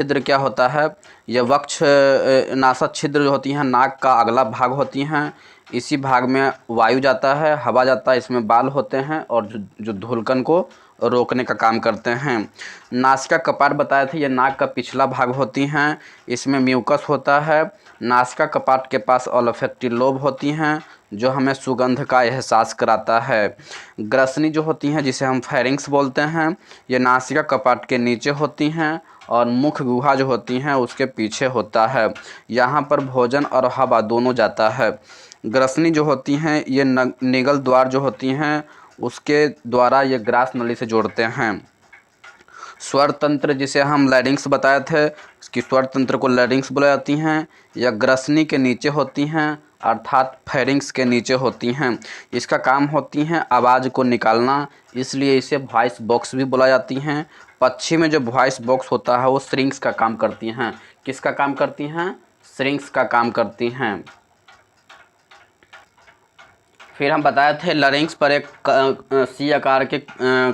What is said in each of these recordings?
छिद्र क्या होता है? यह वक्ष नासक छिद्र जो होती हैं नाक का अगला भाग होती हैं। इसी भाग में वायु जाता है, हवा जाता है, इसमें बाल होते हैं और जो धुलकन को रोकने का काम करते हैं। नासिका कपाट बताए थे, ये नाक का पिछला भाग होती हैं। इसमें म्यूकस होता है। नासिका कपाट के पास ओल्फैक्टरी लोब होती हैं जो हमें सुगंध का एहसास कराता है। ग्रसनी जो होती हैं जिसे हम फेरिंक्स बोलते हैं, ये नासिका कपाट के नीचे होती हैं और मुख गुहा जो होती हैं उसके पीछे होता है। यहाँ पर भोजन और हवा दोनों जाता है। ग्रसनी जो होती हैं ये निगल द्वार जो होती हैं उसके द्वारा ये ग्रास नली से जोड़ते हैं। स्वर तंत्र जिसे हम लैरिंक्स बताए थे, इसकी स्वर तंत्र को लैरिंक्स बोला जाती हैं। यह ग्रसनी के नीचे होती हैं अर्थात फेरिंक्स के नीचे होती हैं। इसका काम होती हैं आवाज़ को निकालना, इसलिए इसे वॉइस बॉक्स भी बोला जाती हैं। पक्षी में जो वॉइस बॉक्स होता है वो श्रिंक्स का काम करती हैं। किसका काम करती हैं? श्रिंक्स का काम करती हैं। फिर हम बताए थे लरिंक्स पर एक सी आकार के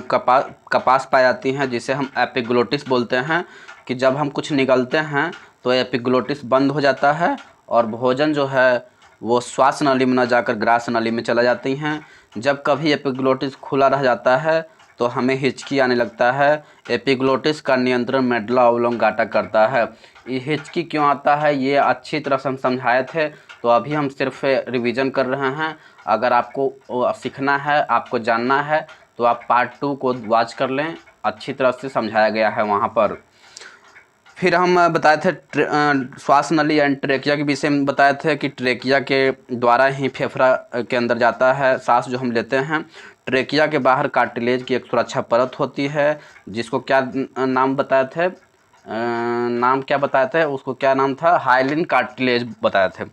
कपास पाई जाती हैं जिसे हम एपिग्लोटिस बोलते हैं कि जब हम कुछ निगलते हैं तो एपिग्लोटिस बंद हो जाता है और भोजन जो है वो श्वास नली में न जाकर ग्रास नली में चला जाती हैं। जब कभी एपिग्लोटिस खुला रह जाता है तो हमें हिचकी आने लगता है। एपिग्लोटिस का नियंत्रण मेडुला ऑब्लोंगाटा करता है। ये हिचकी क्यों आता है ये अच्छी तरह से हम समझाए थे, तो अभी हम सिर्फ रिवीजन कर रहे हैं। अगर आपको सीखना है, आपको जानना है तो आप पार्ट 2 को वॉच कर लें, अच्छी तरह से समझाया गया है वहाँ पर। फिर हम बताए थे श्वास नली एंड ट्रेकिया के विषय में बताए थे कि ट्रेकिया के द्वारा ही फेफड़ा के अंदर जाता है सांस जो हम लेते हैं। ट्रेकिया के बाहर कार्टिलेज की एक सुरक्षा परत होती है जिसको क्या नाम बताए थे? नाम क्या बताए थे उसको? क्या नाम था? हाइलिन कार्टिलेज बताए थे।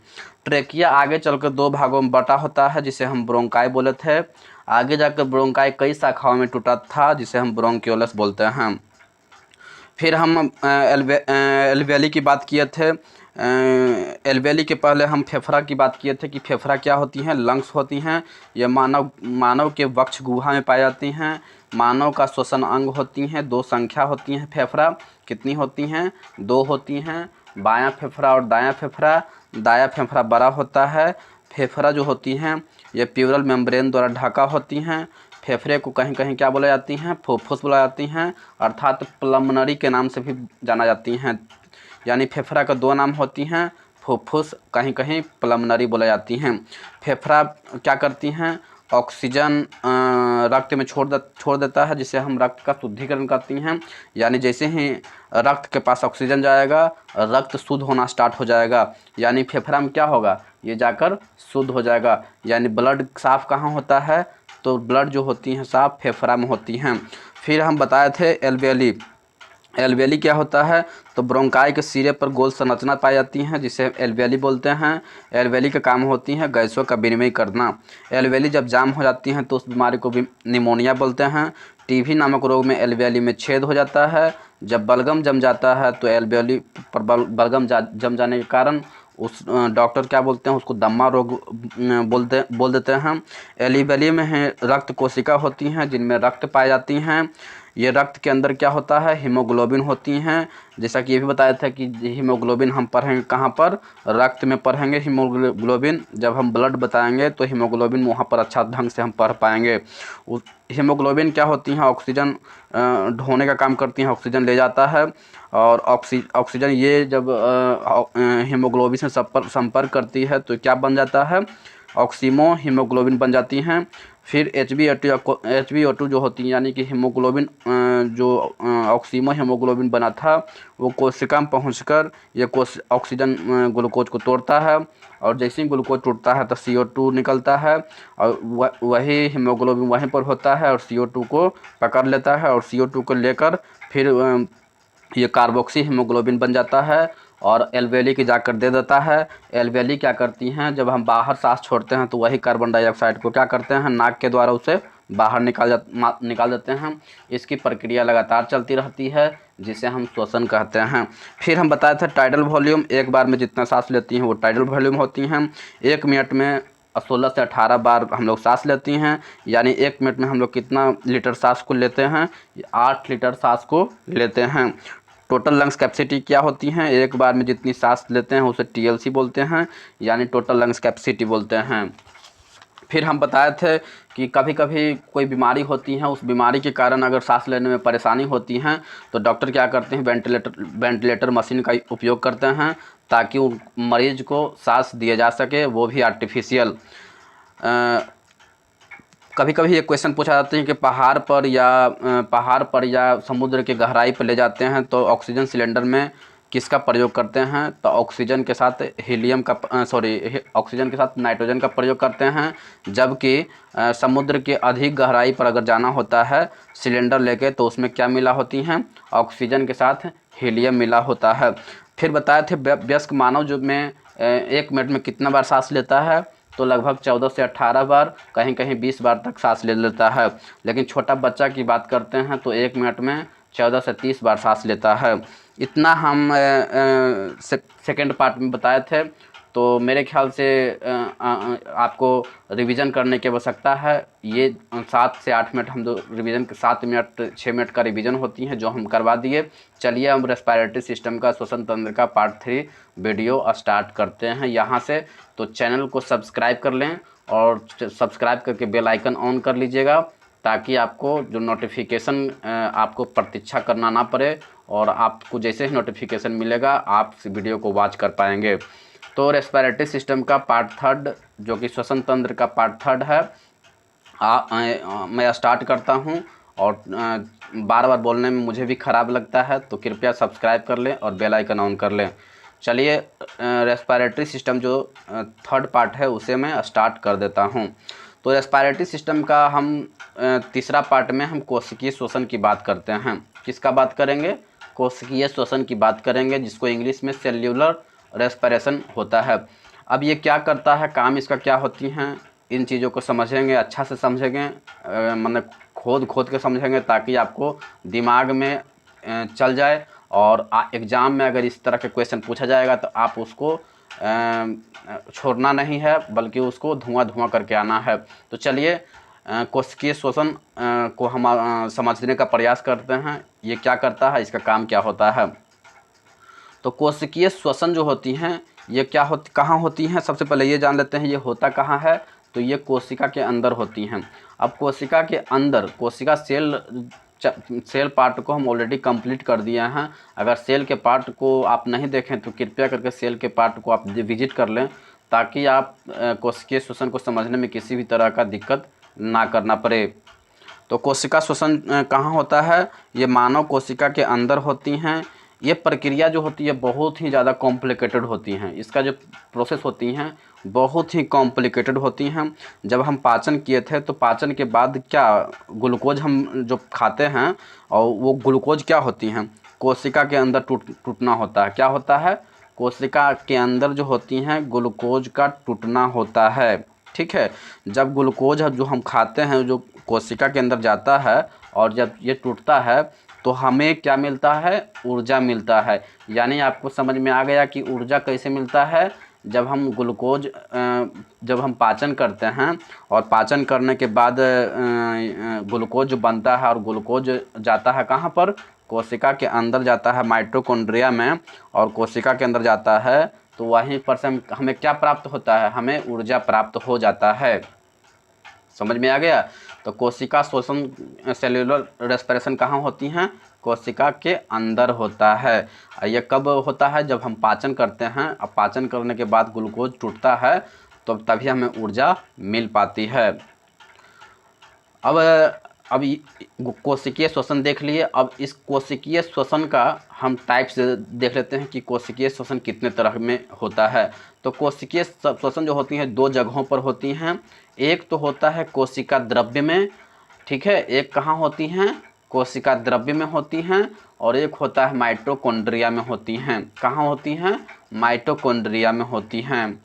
ट्रेकिया आगे चलकर 2 भागों में बटा होता है जिसे हम ब्रोंकाई बोले थे। आगे जाकर ब्रोंकाई कई शाखाओं में टूटा था जिसे हम ब्रोंक्यूलस बोलते हैं। फिर हम एल्वेली की बात किए थे। एल्वेली के पहले हम फेफड़ा की बात किए थे कि फेफड़ा क्या होती हैं? लंग्स होती हैं। ये मानव के वक्ष गुहा में पाई जाती हैं। मानव का श्वसन अंग होती हैं। 2 संख्या होती हैं फेफड़ा। कितनी होती हैं? 2 होती हैं, बायां फेफड़ा और दायां फेफड़ा। दायां फेफड़ा बड़ा होता है। फेफड़ा जो होती हैं ये प्यूरल मेम्ब्रेन द्वारा ढका होती हैं। फेफड़े को कहीं कहीं क्या बोला जाती हैं? फुफ्फुस बोला जाती हैं अर्थात प्लमनरी के नाम से भी जाना जाती हैं। यानी फेफड़ा का 2 नाम होती हैं, फुफ्फुस, कहीं कहीं प्लमनरी बोला जाती हैं। फेफड़ा क्या करती हैं? ऑक्सीजन रक्त में छोड़ देता है जिसे हम रक्त का शुद्धिकरण करती हैं। यानी जैसे ही रक्त के पास ऑक्सीजन जाएगा रक्त शुद्ध होना स्टार्ट हो जाएगा, यानी फेफड़ा में क्या होगा? ये जाकर शुद्ध हो जाएगा। यानी ब्लड साफ़ कहाँ होता है? तो ब्लड जो होती हैं साफ फेफड़ा में होती हैं। फिर हम बताए थे एल्वेली। एल्वेली क्या होता है? तो ब्रोंकाई के सिरे पर गोल संरचना पाई जाती हैं जिसे एल्वेली बोलते हैं। एल्वेली का काम होती है गैसों का विनिमय करना। एल्वेली जब जाम हो जाती हैं तो उस बीमारी को भी निमोनिया बोलते हैं। टीबी नामक रोग में एल्वेली में छेद हो जाता है। जब बलगम जम जाता है तो एल्वेली पर बलगम जम जाने के कारण उस डॉक्टर क्या बोलते हैं? उसको दम्मा रोग बोल देते हैं। एल्वेली में है रक्त कोशिका होती हैं जिनमें रक्त पाई जाती हैं। ये रक्त के अंदर क्या होता है? हीमोग्लोबिन होती हैं। जैसा कि ये भी बताया था कि हीमोग्लोबिन हम पढ़ेंगे कहाँ पर? रक्त में पढ़ेंगे हीमोग्लोबिन। जब हम ब्लड बताएंगे तो हीमोग्लोबिन वहाँ पर अच्छा ढंग से हम पढ़ पाएंगे। उस हीमोग्लोबिन क्या होती हैं? ऑक्सीजन ढोने का काम करती हैं, ऑक्सीजन ले जाता है और ऑक्सीजन ये जब हीमोग्लोबिन से संपर्क करती है तो क्या बन जाता है? ऑक्सीमो हीमोग्लोबिन बन जाती हैं। फिर HbO2 जो होती है यानी कि हीमोग्लोबिन जो ऑक्सीमो हीमोग्लोबिन बना था वो कोशिका में पहुंचकर ये ऑक्सीजन ग्लूकोज को तोड़ता है और जैसे ही ग्लूकोज टूटता है तो CO2 निकलता है और वही हीमोग्लोबिन वहीं पर होता है और CO2 को पकड़ लेता है और CO2 को लेकर फिर ये कार्बोक्सी हीमोग्लोबिन बन जाता है और एल्वेली की जाकर दे देता है। एल्वेली क्या करती हैं? जब हम बाहर सांस छोड़ते हैं तो वही कार्बन डाइऑक्साइड को क्या करते हैं? नाक के द्वारा उसे बाहर निकाल देते हैं। इसकी प्रक्रिया लगातार चलती रहती है जिसे हम श्वसन कहते हैं। फिर हम बताए थे टाइडल वॉल्यूम, एक बार में जितना सांस लेती हैं वो टाइडल वॉल्यूम होती हैं। 1 मिनट में 16 से 18 बार हम लोग सांस लेती हैं। यानी 1 मिनट में हम लोग कितना लीटर सांस को लेते हैं? 8 लीटर सांस को लेते हैं। टोटल लंग्स कैपेसिटी क्या होती हैं, एक बार में जितनी सांस लेते हैं उसे टीएलसी बोलते हैं, यानी टोटल लंग्स कैपेसिटी बोलते हैं। फिर हम बताए थे कि कभी कभी कोई बीमारी होती है, उस बीमारी के कारण अगर सांस लेने में परेशानी होती है तो डॉक्टर क्या करते हैं, वेंटिलेटर मशीन का उपयोग करते हैं ताकि उन मरीज को सांस दिया जा सके, वो भी आर्टिफिशियल। कभी कभी ये क्वेश्चन पूछा जाता है कि पहाड़ पर या समुद्र की गहराई पर ले जाते हैं तो ऑक्सीजन सिलेंडर में किसका प्रयोग करते हैं, तो ऑक्सीजन के साथ ऑक्सीजन के साथ नाइट्रोजन का प्रयोग करते हैं। जबकि समुद्र के अधिक गहराई पर अगर जाना होता है सिलेंडर लेके तो उसमें क्या मिला होती हैं, ऑक्सीजन के साथ हीलियम मिला होता है। फिर बताए थे वयस्क मानव जो में 1 मिनट में कितना बार सांस लेता है, तो लगभग 14 से 18 बार, कहीं कहीं 20 बार तक सांस ले लेता है। लेकिन छोटा बच्चा की बात करते हैं तो 1 मिनट में 14 से 30 बार सांस लेता है। इतना हम सेकेंड पार्ट में बताए थे। तो मेरे ख्याल से आपको रिवीजन करने की आवश्यकता है। ये 7 से 8 मिनट हम 7 मिनट 6 मिनट का रिवीजन होती हैं जो हम करवा दिए। चलिए हम रेस्पिरेटरी सिस्टम का, श्वसन तंत्र का पार्ट 3 वीडियो स्टार्ट करते हैं यहाँ से। तो चैनल को सब्सक्राइब कर लें और सब्सक्राइब करके बेल आइकन ऑन कर लीजिएगा ताकि आपको जो नोटिफिकेशन आपको प्रतीक्षा करना ना पड़े और आपको जैसे ही नोटिफिकेशन मिलेगा आप इस वीडियो को वॉच कर पाएंगे। तो रेस्पिरेटरी सिस्टम का पार्ट 3 जो कि श्वसन तंत्र का पार्ट 3 है, मैं स्टार्ट करता हूं और बार बार बोलने में मुझे भी ख़राब लगता है तो कृपया सब्सक्राइब कर लें और बेल आइकन ऑन कर लें। चलिए रेस्पिरेटरी सिस्टम जो 3rd पार्ट है उसे मैं स्टार्ट कर देता हूं। तो रेस्पिरेटरी सिस्टम का हम 3रा पार्ट में हम कोशिकीय श्वसन की बात करते हैं। किसका बात करेंगे, कोशिकीय श्वसन की बात करेंगे, जिसको इंग्लिश में सेल्यूलर रेस्पिरेशन होता है। अब ये क्या करता है, काम इसका क्या होती हैं, इन चीज़ों को समझेंगे, अच्छा से समझेंगे, मतलब खोद के समझेंगे ताकि आपको दिमाग में चल जाए और एग्ज़ाम में अगर इस तरह के क्वेश्चन पूछा जाएगा तो आप उसको छोड़ना नहीं है बल्कि उसको धुआं करके आना है। तो चलिए कोशिकीय श्वसन को हम समझने का प्रयास करते हैं, ये क्या करता है, इसका काम क्या होता है। तो कोशिकीय श्वसन जो होती हैं ये कहाँ होती हैं, सबसे पहले ये जान लेते हैं ये होता कहाँ है। तो ये कोशिका के अंदर होती हैं। अब कोशिका के अंदर, कोशिका सेल पार्ट को हम ऑलरेडी कंप्लीट कर दिए हैं। अगर सेल के पार्ट को आप नहीं देखें तो कृपया करके सेल के पार्ट को आप विजिट कर लें ताकि आप कोशिकीय श्वसन को समझने में किसी भी तरह का दिक्कत ना करना पड़े। तो कोशिका श्वसन कहाँ होता है, ये मानव कोशिका के अंदर होती हैं। ये प्रक्रिया जो होती है बहुत ही ज़्यादा कॉम्प्लिकेटेड होती हैं, इसका जो प्रोसेस होती हैं बहुत ही कॉम्प्लिकेटेड होती हैं। जब हम पाचन किए थे तो पाचन के बाद क्या ग्लूकोज हम जो खाते हैं और वो ग्लूकोज क्या होती हैं, कोशिका के अंदर टूटना होता है। क्या होता है, कोशिका के अंदर जो होती हैं ग्लूकोज का टूटना होता है। ठीक है, जब ग्लूकोज जो हम खाते हैं जो कोशिका के अंदर जाता है और जब ये टूटता है तो हमें क्या मिलता है, ऊर्जा मिलता है। यानी आपको समझ में आ गया कि ऊर्जा कैसे मिलता है, जब हम पाचन करते हैं और पाचन करने के बाद ग्लूकोज जो बनता है और ग्लूकोज जाता है कहाँ पर, कोशिका के अंदर जाता है माइटोकॉन्ड्रिया में, और कोशिका के अंदर जाता है तो वहीं पर से हमें क्या प्राप्त होता है, हमें ऊर्जा प्राप्त हो जाता है। समझ में आ गया। तो कोशिका श्वसन सेल्यूलर रेस्पिरेशन कहाँ होती हैं, कोशिका के अंदर होता है। ये कब होता है, जब हम पाचन करते हैं। अब पाचन करने के बाद ग्लूकोज टूटता है तो तभी हमें ऊर्जा मिल पाती है। अब कोशिकीय श्वसन देख लिए। अब इस कोशिकीय श्वसन का हम टाइप्स देख लेते हैं कि कोशिकीय श्वसन कितने तरह में होता है। तो कोशिकीय श्वसन जो होती हैं 2 जगहों पर होती हैं। एक तो होता है कोशिका द्रव्य में, ठीक है, एक कहाँ होती हैं, कोशिका द्रव्य में होती हैं, और एक होता है माइटोकॉन्ड्रिया में होती हैं। कहाँ होती हैं, माइटोकॉन्ड्रिया में होती हैं।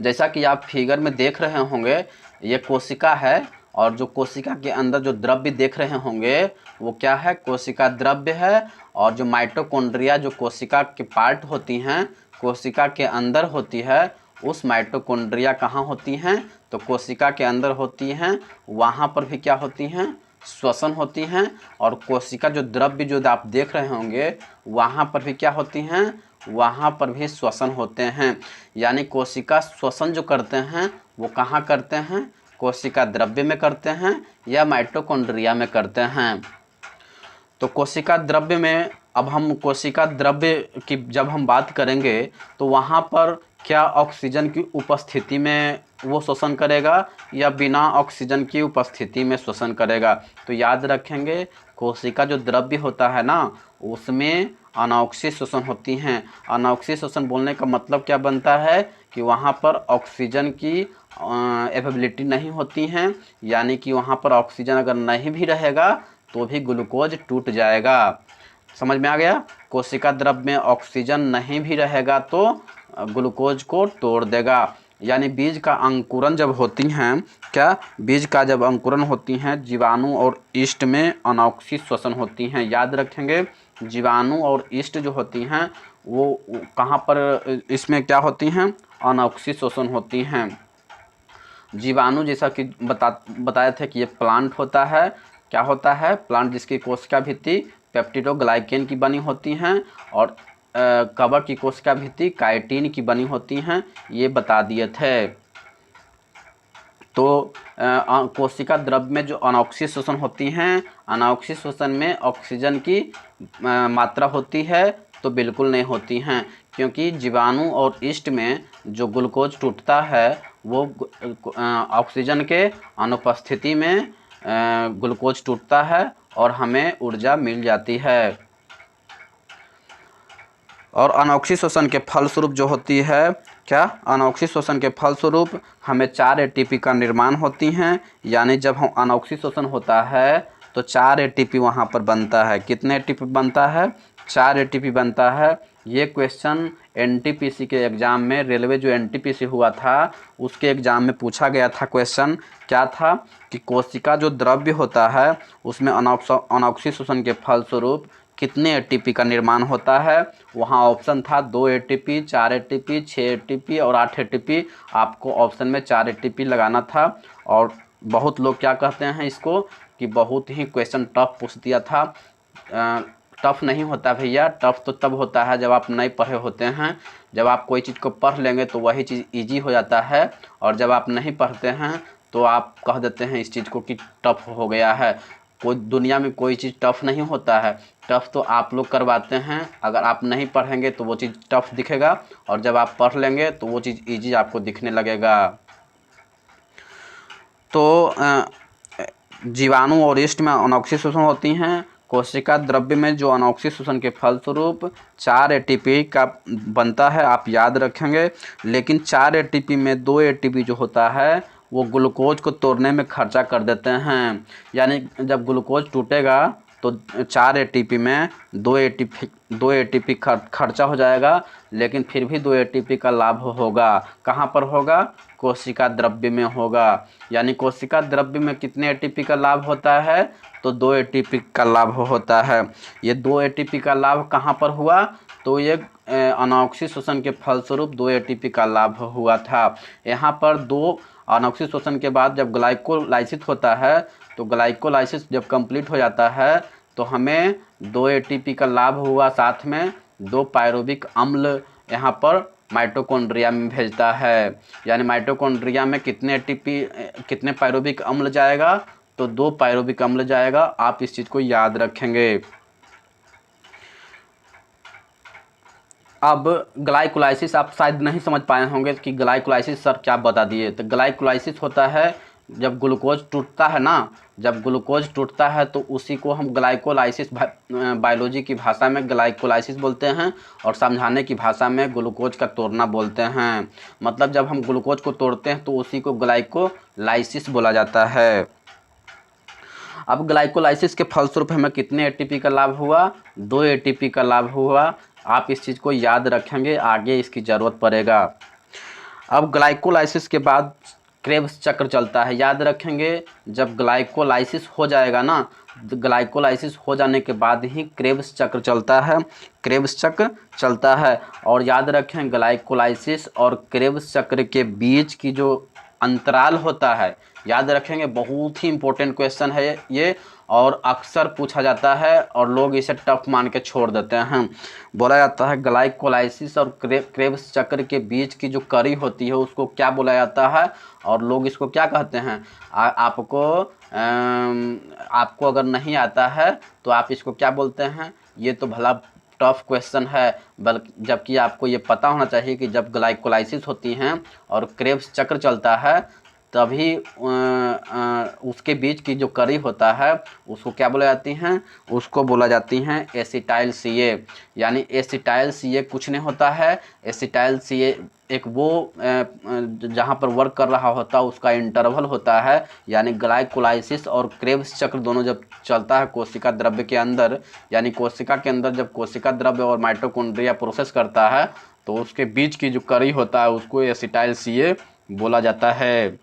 जैसा कि आप फिगर में देख रहे होंगे ये कोशिका है और जो कोशिका के अंदर जो द्रव्य देख रहे होंगे वो क्या है, कोशिका द्रव्य है। और जो माइटोकॉन्ड्रिया जो कोशिका के पार्ट होती हैं, कोशिका के अंदर होती है, उस माइटोकॉन्ड्रिया कहाँ होती हैं, तो कोशिका के अंदर होती हैं। वहाँ पर भी क्या होती हैं, श्वसन होती हैं, और कोशिका जो द्रव्य जो आप देख रहे होंगे वहाँ पर भी क्या होती हैं, वहाँ पर भी श्वसन होते हैं। यानी कोशिका श्वसन जो करते हैं वो कहाँ करते हैं, कोशिका द्रव्य में करते हैं या माइटोकॉन्ड्रिया में करते हैं। तो कोशिका द्रव्य में, अब हम कोशिका द्रव्य की जब हम बात करेंगे तो वहाँ पर क्या ऑक्सीजन की उपस्थिति में वो श्वसन करेगा या बिना ऑक्सीजन की उपस्थिति में श्वसन करेगा। तो याद रखेंगे कोशिका जो द्रव्य होता है ना उसमें अनॉक्सिक श्वसन होती हैं। अनॉक्सिक श्वसन बोलने का मतलब क्या बनता है कि वहाँ पर ऑक्सीजन की एवेबिलिटी नहीं होती हैं, यानी कि वहाँ पर ऑक्सीजन अगर नहीं भी रहेगा तो भी ग्लूकोज टूट जाएगा। समझ में आ गया। कोशिका द्रव्य में ऑक्सीजन नहीं भी रहेगा तो ग्लूकोज को तोड़ देगा। यानी बीज का अंकुरण जब होती हैं, क्या बीज का जब अंकुरण होती हैं जीवाणु और ईस्ट में अनॉक्सिक श्वसन होती हैं। याद रखेंगे जीवाणु और ईस्ट जो होती हैं वो कहाँ पर इसमें क्या होती हैं, अनॉक्सिक श्वसन होती हैं। जीवाणु जैसा कि बताए थे कि ये प्लांट होता है, क्या होता है, प्लांट जिसकी कोशिका भित्ति पेप्टिडोग्लाइकेन की बनी होती हैं और कवक की कोशिका भित्ति काइटिन की बनी होती हैं, ये बता दिए थे। तो कोशिका द्रव्य में जो अनॉक्सिक श्वसन होती हैं, अनॉक्सिक श्वसन में ऑक्सीजन की मात्रा होती है तो बिल्कुल नहीं होती हैं, क्योंकि जीवाणु और ईस्ट में जो ग्लूकोज टूटता है वो ऑक्सीजन के अनुपस्थिति में ग्लूकोज टूटता है और हमें ऊर्जा मिल जाती है। और अनॉक्सिक श्वसन के फलस्वरूप जो होती है, क्या अनॉक्सिक श्वसन के फलस्वरूप हमें 4 एटीपी का निर्माण होती हैं। यानी जब हम अनॉक्सिक श्वसन होता है तो 4 एटीपी वहाँ पर बनता है। कितने एटीपी बनता है, 4 एटीपी बनता है। ये क्वेश्चन एनटीपीसी के एग्ज़ाम में, रेलवे जो एनटीपीसी हुआ था उसके एग्ज़ाम में पूछा गया था। क्वेश्चन क्या था कि कोशिका जो द्रव्य होता है उसमें अनॉक्सिक श्वसन के फलस्वरूप कितने एटीपी का निर्माण होता है। वहाँ ऑप्शन था 2 एटीपी, 4 एटीपी, 6 एटीपी और 8 एटीपी। आपको ऑप्शन में 4 एटीपी लगाना था। और बहुत लोग क्या कहते हैं इसको कि बहुत ही क्वेश्चन टफ पूछ दिया था। टफ नहीं होता भैया, टफ तो तब होता है जब आप नहीं पढ़े होते हैं। जब आप कोई चीज़ को पढ़ लेंगे तो वही चीज़ ईजी हो जाता है, और जब आप नहीं पढ़ते हैं तो आप कह देते हैं इस चीज़ को कि टफ हो गया है। कोई दुनिया में कोई चीज़ टफ नहीं होता है, टफ तो आप लोग करवाते हैं। अगर आप नहीं पढ़ेंगे तो वो चीज़ टफ दिखेगा, और जब आप पढ़ लेंगे तो वो चीज़ ईजी आपको दिखने लगेगा। तो जीवाणु और ईस्ट में अनॉक्सिक श्वसन होती हैं। कोशिका द्रव्य में जो अनॉक्सिक श्वसन के फलस्वरूप 4 एटीपी का बनता है, आप याद रखेंगे। लेकिन 4 एटीपी में 2 एटीपी जो होता है वो ग्लूकोज को तोड़ने में खर्चा कर देते हैं। यानी जब ग्लूकोज टूटेगा तो 4 एटीपी में 2 एटीपी खर्चा हो जाएगा, लेकिन फिर भी 2 एटीपी का लाभ होगा। कहाँ पर होगा, कोशिका द्रव्य में होगा। यानी कोशिका द्रव्य में कितने एटीपी का लाभ होता है, तो 2 एटीपी का लाभ होता है। ये 2 एटीपी का लाभ कहाँ पर हुआ, तो ये अनॉक्सिक श्वसन के फलस्वरूप 2 एटीपी का लाभ हुआ था। यहाँ पर 2 अनॉक्सिक श्वसन के बाद जब ग्लाइकोलाइसिस होता है, तो ग्लाइकोलाइसिस जब कंप्लीट हो जाता है तो हमें 2 एटीपी का लाभ हुआ, साथ में 2 पायरुविक अम्ल यहाँ पर माइटोकॉन्ड्रिया में भेजता है। यानी माइटोकॉन्ड्रिया में कितने पायरुविक अम्ल जाएगा, तो 2 पायरुविक अम्ल जाएगा। आप इस चीज़ को याद रखेंगे। अब ग्लाइकोलाइसिस आप शायद नहीं समझ पाए होंगे कि ग्लाइकोलाइसिस सर क्या बता दिए। तो ग्लाइकोलाइसिस होता है जब ग्लूकोज टूटता है ना, जब ग्लूकोज टूटता है तो उसी को हम ग्लाइकोलाइसिस, बायोलॉजी की भाषा में ग्लाइकोलाइसिस बोलते हैं, और समझाने की भाषा में ग्लूकोज का तोड़ना बोलते हैं। मतलब जब हम ग्लूकोज को तोड़ते हैं तो उसी को ग्लाइकोलाइसिस बोला जाता है। अब ग्लाइकोलाइसिस के फलस्वरूप हमें कितने एटीपी का लाभ हुआ, 2 एटीपी का लाभ हुआ। आप इस चीज़ को याद रखेंगे, आगे इसकी ज़रूरत पड़ेगा। अब ग्लाइकोलाइसिस के बाद क्रेब्स चक्र चलता है। याद रखेंगे जब ग्लाइकोलाइसिस हो जाएगा ना, ग्लाइकोलाइसिस हो जाने के बाद ही क्रेब्स चक्र चलता है, क्रेब्स चक्र चलता है। और याद रखें ग्लाइकोलाइसिस और क्रेब्स चक्र के बीच की जो अंतराल होता है, याद रखेंगे बहुत ही इम्पोर्टेंट क्वेश्चन है ये। और अक्सर पूछा जाता है और लोग इसे टफ मान के छोड़ देते हैं। बोला जाता है ग्लाइकोलाइसिस और क्रेब्स चक्र के बीच की जो कड़ी होती है उसको क्या बोला जाता है, और लोग इसको क्या कहते हैं। आपको अगर नहीं आता है तो आप इसको क्या बोलते हैं, ये तो भला टफ क्वेश्चन है। बल्कि जबकि आपको ये पता होना चाहिए कि जब ग्लाइकोलाइसिस होती हैं और क्रेब्स चक्र चलता है तभी उसके बीच की जो कड़ी होता है उसको क्या बोला जाती हैं, उसको बोला जाती हैं एसिटाइल CA। यानी एसिटाइल CA कुछ नहीं होता है, एसिटाइल CA एक वो जहाँ पर वर्क कर रहा होता है उसका इंटरवल होता है। यानी ग्लाइकोलाइसिस और क्रेब्स चक्र दोनों जब चलता है कोशिका द्रव्य के अंदर, यानी कोशिका के अंदर जब कोशिका द्रव्य और माइटोकॉन्ड्रिया प्रोसेस करता है तो उसके बीच की जो कड़ी होता है उसको एसिटाइल CA बोला जाता है।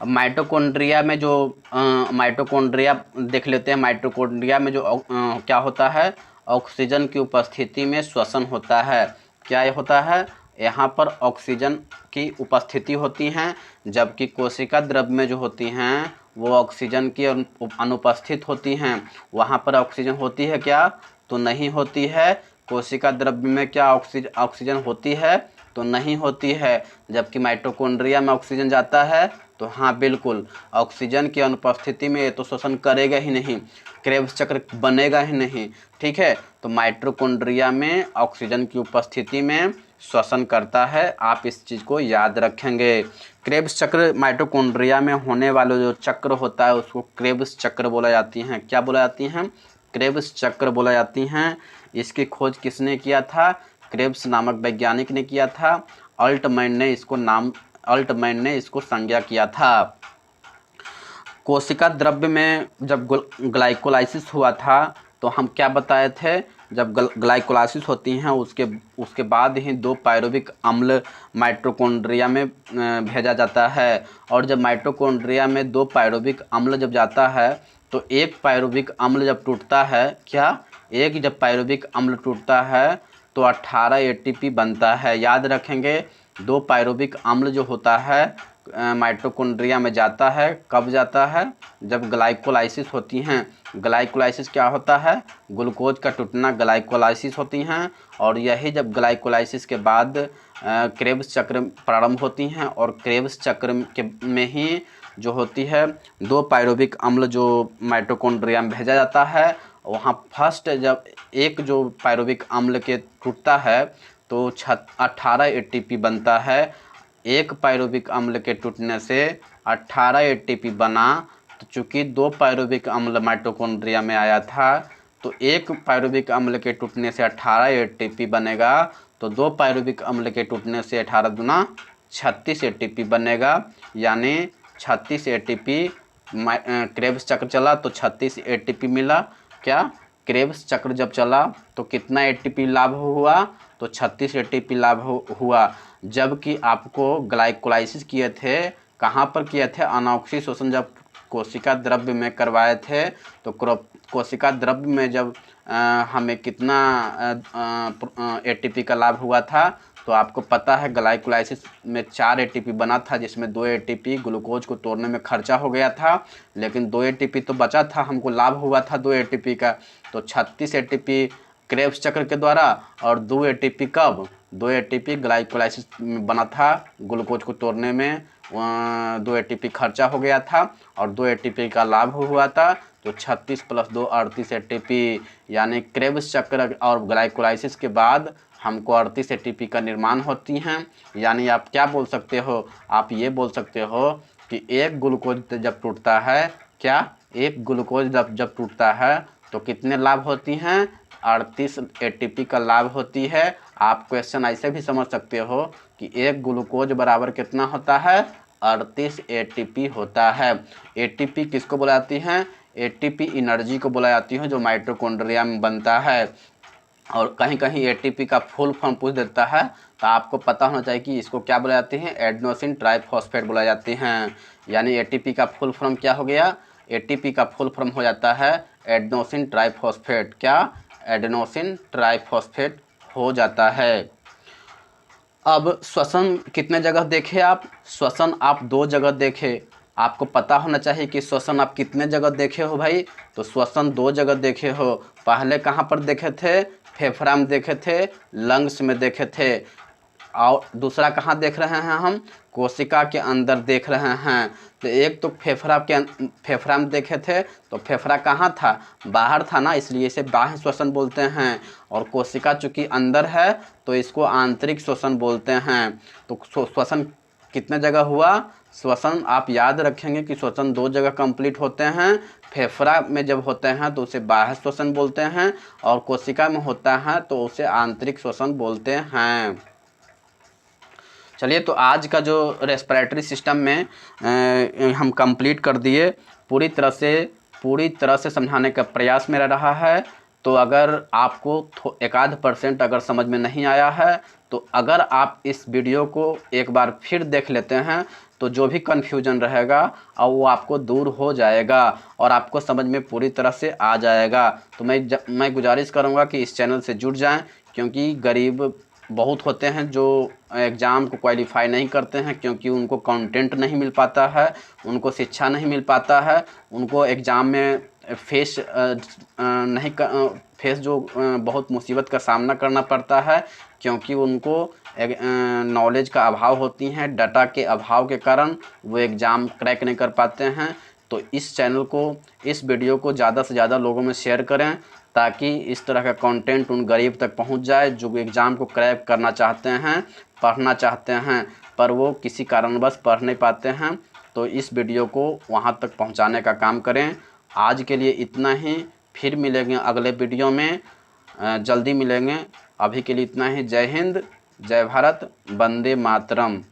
अब माइटोकॉन्ड्रिया में जो माइटोकॉन्ड्रिया देख लेते हैं। माइटोकॉन्ड्रिया में जो क्या होता है, ऑक्सीजन की उपस्थिति में श्वसन होता है। क्या ये होता है, यहाँ पर ऑक्सीजन की उपस्थिति होती हैं, जबकि कोशिका द्रव्य में जो होती हैं वो ऑक्सीजन की अनुपस्थित होती हैं। वहाँ पर ऑक्सीजन होती है क्या, तो नहीं होती है। कोशिका द्रव्य में क्या ऑक्सीजन होती है, तो नहीं होती है। जबकि माइटोकॉन्ड्रिया में ऑक्सीजन जाता है तो हाँ बिल्कुल, ऑक्सीजन की अनुपस्थिति में ये तो श्वसन करेगा ही नहीं, क्रेब्स चक्र बनेगा ही नहीं। ठीक है, तो माइटोकॉन्ड्रिया में ऑक्सीजन की उपस्थिति में श्वसन करता है, आप इस चीज़ को याद रखेंगे। क्रेब्स चक्र माइटोकॉन्ड्रिया में होने वाला जो चक्र होता है उसको क्रेब्स चक्र बोला जाती हैं। क्या बोला जाती हैं, क्रेब्स चक्र बोला जाती हैं। इसकी खोज किसने किया था, क्रेब्स नामक वैज्ञानिक ने किया था। अल्टमैन ने इसको संज्ञा किया था। कोशिका द्रव्य में जब ग्लाइकोलाइसिस हुआ था तो हम क्या बताए थे, जब ग्लाइकोलाइसिस होती हैं उसके बाद ही 2 पायरुविक अम्ल माइटोकॉन्ड्रिया में भेजा जाता है। और जब माइटोकॉन्ड्रिया में 2 पायरुविक अम्ल जब जाता है तो एक पायरुविक अम्ल जब टूटता है, जब पायरुविक अम्ल टूटता है तो 18 ATP बनता है। याद रखेंगे, 2 पायरुविक अम्ल जो होता है माइटोकॉन्ड्रिया में जाता है, कब जाता है, जब ग्लाइकोलाइसिस होती हैं। ग्लाइकोलाइसिस क्या होता है, ग्लूकोज का टूटना ग्लाइकोलाइसिस होती हैं। और यही जब ग्लाइकोलाइसिस के बाद क्रेब्स चक्र प्रारंभ होती हैं, और क्रेब्स चक्र में ही जो होती है 2 पायरुविक अम्ल जो माइटोकॉन्ड्रिया में भेजा जाता है, वहाँ फर्स्ट जब एक जो पायरुविक अम्ल के टूटता है तो 18 ATP बनता है। एक पायरुविक अम्ल के टूटने से 18 ATP बना, तो चूँकि 2 पायरुविक अम्ल माइटोकॉन्ड्रिया में आया था तो एक पायरुविक अम्ल के टूटने से 18 ATP बनेगा, तो 2 पायरुविक अम्ल के टूटने से 18 दूना 36 ATP बनेगा। यानी 36 ATP क्रेब्स चक्र चला तो 36 ATP मिला। क्या, क्रेब्स चक्र जब चला तो कितना ATP लाभ हुआ, तो 36 ATP लाभ हुआ। जबकि आपको ग्लाइकोलाइसिस किए थे, कहाँ पर किए थे, अनॉक्सी शोषण जब कोशिका द्रव्य में करवाए थे तो कोशिका द्रव्य में जब हमें कितना ATP का लाभ हुआ था, तो आपको पता है ग्लाइकोलाइसिस में 4 ATP बना था, जिसमें 2 ATP ग्लूकोज को तोड़ने में खर्चा हो गया था, लेकिन 2 ATP तो बचा था, हमको लाभ हुआ था 2 ATP का। तो 36 ATP क्रेब्स चक्र के द्वारा और 2 ATP कब, 2 ATP ग्लाइकोलाइसिस में बना था, ग्लूकोज को तोड़ने में 2 ATP खर्चा हो गया था और 2 ATP का लाभ हुआ था। तो 36 + 2 38 ATP, यानी क्रेब्स चक्र और ग्लाइकोलाइसिस के बाद हमको 38 ATP का निर्माण होती हैं। यानी आप क्या बोल सकते हो, आप ये बोल सकते हो कि एक ग्लूकोज जब टूटता है, एक ग्लूकोज जब टूटता है तो कितने लाभ होती हैं, 38 ATP का लाभ होती है। आप क्वेश्चन ऐसे भी समझ सकते हो कि एक ग्लूकोज बराबर कितना होता है, 38 ATP होता है। ATP किसको बोला जाती है, ATP एनर्जी को बोला जाती है जो माइटोकॉन्ड्रिया में बनता है। और कहीं कहीं ATP का फुल फॉर्म पूछ देता है तो आपको पता होना चाहिए कि इसको क्या बोला जाती है, एडेनोसिन ट्राइफॉस्फेट बोला जाती हैं। यानी ATP का फुल फॉर्म क्या हो गया, ATP का फुल फॉर्म हो जाता है एडेनोसिन ट्राइफॉस्फेट। क्या, एडेनोसिन ट्राइफॉस्फेट हो जाता है। अब श्वसन कितने जगह देखे आप, श्वसन आप 2 जगह देखे, आपको पता होना चाहिए कि श्वसन आप कितने जगह देखे हो भाई। तो श्वसन 2 जगह देखे हो। पहले कहाँ पर देखे थे? फेफड़ा में देखे थे, लंग्स में देखे थे। और दूसरा कहाँ देख रहे हैं हम? कोशिका के अंदर देख रहे हैं। तो एक तो फेफड़ा में देखे थे, तो फेफड़ा कहाँ था? बाहर था ना, इसलिए इसे बाह्य श्वसन बोलते हैं। और कोशिका चूँकि अंदर है तो इसको आंतरिक श्वसन बोलते हैं। तो श्वसन कितने जगह हुआ? श्वसन आप याद रखेंगे कि श्वसन 2 जगह कंप्लीट होते हैं। फेफड़ा में जब होते हैं तो उसे बाह्य श्वसन बोलते हैं, और कोशिका में होता है तो उसे आंतरिक श्वसन बोलते हैं। चलिए, तो आज का जो रेस्पिरेटरी सिस्टम में हम कंप्लीट कर दिए। पूरी तरह से समझाने का प्रयास मेरा रहा है। तो अगर आपको 1-आध% अगर समझ में नहीं आया है, तो अगर आप इस वीडियो को एक बार फिर देख लेते हैं तो जो भी कन्फ्यूजन रहेगा और वो आपको दूर हो जाएगा और आपको समझ में पूरी तरह से आ जाएगा। तो मैं गुजारिश करूँगा कि इस चैनल से जुड़ जाएं, क्योंकि गरीब बहुत होते हैं जो एग्ज़ाम को क्वालिफाई नहीं करते हैं, क्योंकि उनको कंटेंट नहीं मिल पाता है, उनको शिक्षा नहीं मिल पाता है, उनको एग्ज़ाम में फेस जो बहुत मुसीबत का सामना करना पड़ता है, क्योंकि उनको नॉलेज का अभाव होती हैं, डाटा के अभाव के कारण वो एग्ज़ाम क्रैक नहीं कर पाते हैं। तो इस वीडियो को ज़्यादा से ज़्यादा लोगों में शेयर करें, ताकि इस तरह का कंटेंट उन गरीब तक पहुंच जाए जो एग्ज़ाम को क्रैक करना चाहते हैं, पढ़ना चाहते हैं, पर वो किसी कारणवश पढ़ नहीं पाते हैं। तो इस वीडियो को वहां तक पहुंचाने का काम करें। आज के लिए इतना ही, फिर मिलेंगे अगले वीडियो में, जल्दी मिलेंगे। अभी के लिए इतना ही। जय हिंद, जय भारत, वंदे मातरम।